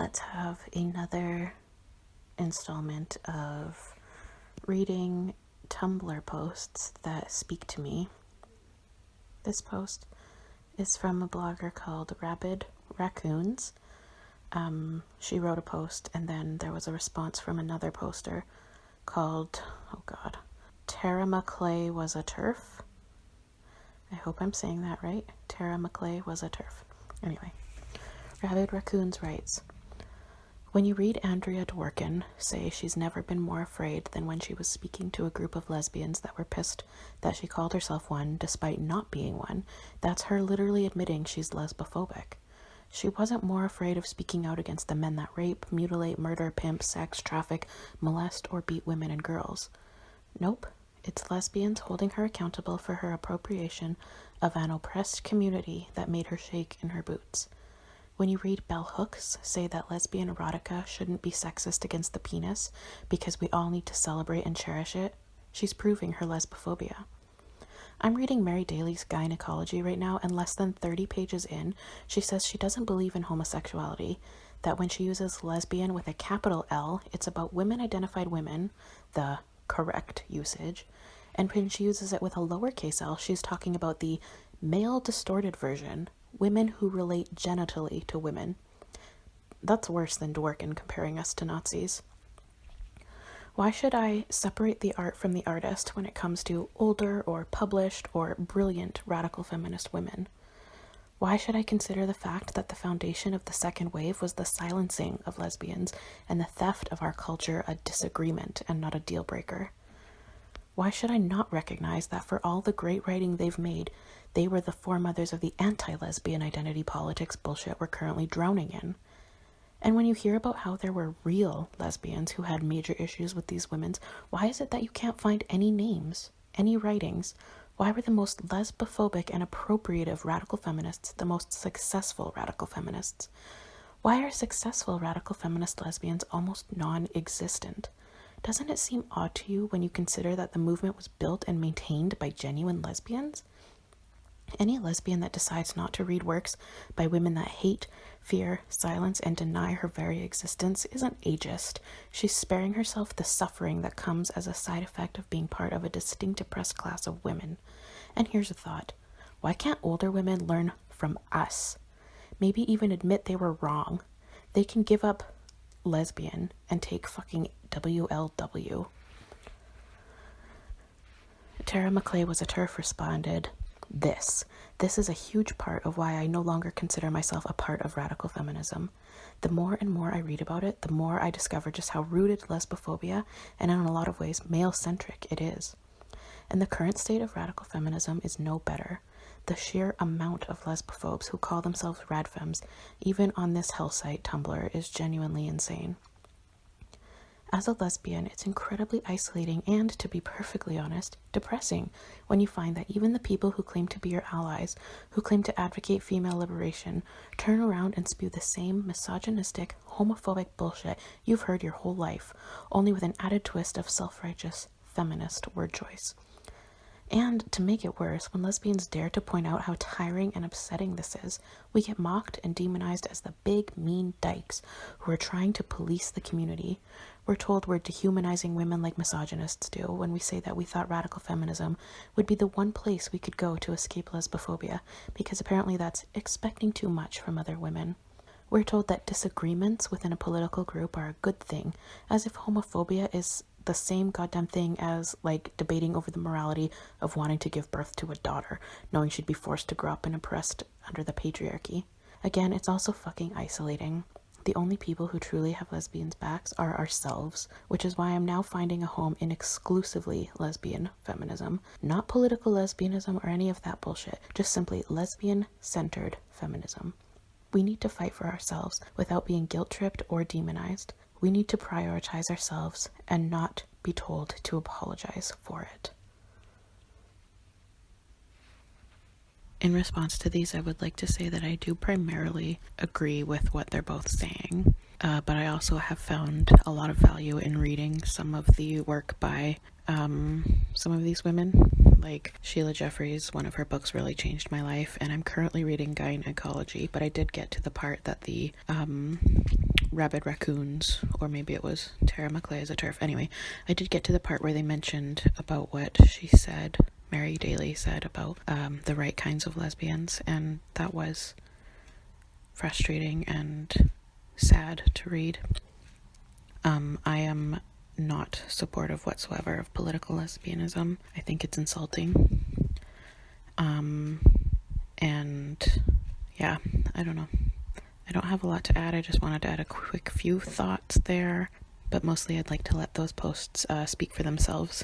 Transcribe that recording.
Let's have another installment of reading Tumblr posts that speak to me. This post is from a blogger called Rabid Raccoons. She wrote a post and then there was a response from another poster called, Tara McClay was a turf. I hope I'm saying that right. Tara McClay was a turf. Anyway, Rabid Raccoons writes, when you read Andrea Dworkin say she's never been more afraid than when she was speaking to a group of lesbians that were pissed that she called herself one despite not being one, that's her literally admitting she's lesbophobic. She wasn't more afraid of speaking out against the men that rape, mutilate, murder, pimp, sex, traffic, molest, or beat women and girls. Nope, it's lesbians holding her accountable for her appropriation of an oppressed community that made her shake in her boots. When you read Bell Hooks say that lesbian erotica shouldn't be sexist against the penis because we all need to celebrate and cherish it, she's proving her lesbophobia. I'm reading Mary Daly's Gynecology right now, and less than 30 pages in, she says she doesn't believe in homosexuality, that when she uses lesbian with a capital L, it's about women-identified women, the correct usage, and when she uses it with a lowercase l, she's talking about the male-distorted version, women who relate genitally to women. That's worse than Dworkin comparing us to Nazis. Why should I separate the art from the artist when it comes to older or published or brilliant radical feminist women? Why should I consider the fact that the foundation of the second wave was the silencing of lesbians and the theft of our culture a disagreement and not a deal breaker? Why should I not recognize that for all the great writing they've made, they were the foremothers of the anti-lesbian identity politics bullshit we're currently drowning in? And when you hear about how there were real lesbians who had major issues with these women, why is it that you can't find any names, any writings? Why were the most lesbophobic and appropriative radical feminists the most successful radical feminists? Why are successful radical feminist lesbians almost non-existent? Doesn't it seem odd to you when you consider that the movement was built and maintained by genuine lesbians? Any lesbian that decides not to read works by women that hate, fear, silence, and deny her very existence isn't ageist. She's sparing herself the suffering that comes as a side effect of being part of a distinct oppressed class of women. And here's a thought. Why can't older women learn from us? Maybe even admit they were wrong. They can give up lesbian and take fucking WLW. Tara McClay was a turf responded, This is a huge part of why I no longer consider myself a part of radical feminism. The more and more I read about it, the more I discover just how rooted lesbophobia, and in a lot of ways male-centric, it is. And the current state of radical feminism is no better. The sheer amount of lesbophobes who call themselves radfems, even on this hell site Tumblr, is genuinely insane. As a lesbian, it's incredibly isolating and, to be perfectly honest, depressing when you find that even the people who claim to be your allies, who claim to advocate female liberation, turn around and spew the same misogynistic, homophobic bullshit you've heard your whole life, only with an added twist of self-righteous, feminist word choice. And, to make it worse, when lesbians dare to point out how tiring and upsetting this is, we get mocked and demonized as the big, mean dykes who are trying to police the community. We're told we're dehumanizing women like misogynists do when we say that we thought radical feminism would be the one place we could go to escape lesbophobia, because apparently that's expecting too much from other women. We're told that disagreements within a political group are a good thing, as if homophobia is the same goddamn thing as, like, debating over the morality of wanting to give birth to a daughter, knowing she'd be forced to grow up and oppressed under the patriarchy. Again, it's also fucking isolating. The only people who truly have lesbians' backs are ourselves, which is why I'm now finding a home in exclusively lesbian feminism. Not political lesbianism or any of that bullshit, just simply lesbian-centered feminism. We need to fight for ourselves without being guilt-tripped or demonized. We need to prioritize ourselves and not be told to apologize for it. In response to these, I would like to say that I do primarily agree with what they're both saying, but I also have found a lot of value in reading some of the work by some of these women. Like Sheila Jeffries, one of her books really changed my life, and I'm currently reading Gynecology, but I did get to the part that the rabid raccoons, or maybe it was Tara McClay as a TERF. Anyway, I did get to the part where they mentioned about what she said, Mary Daly said about the right kinds of lesbians, and that was frustrating and sad to read. I am not supportive whatsoever of political lesbianism. I think it's insulting. And yeah, I don't know. I don't have a lot to add. I just wanted to add a quick few thoughts there, but mostly I'd like to let those posts speak for themselves.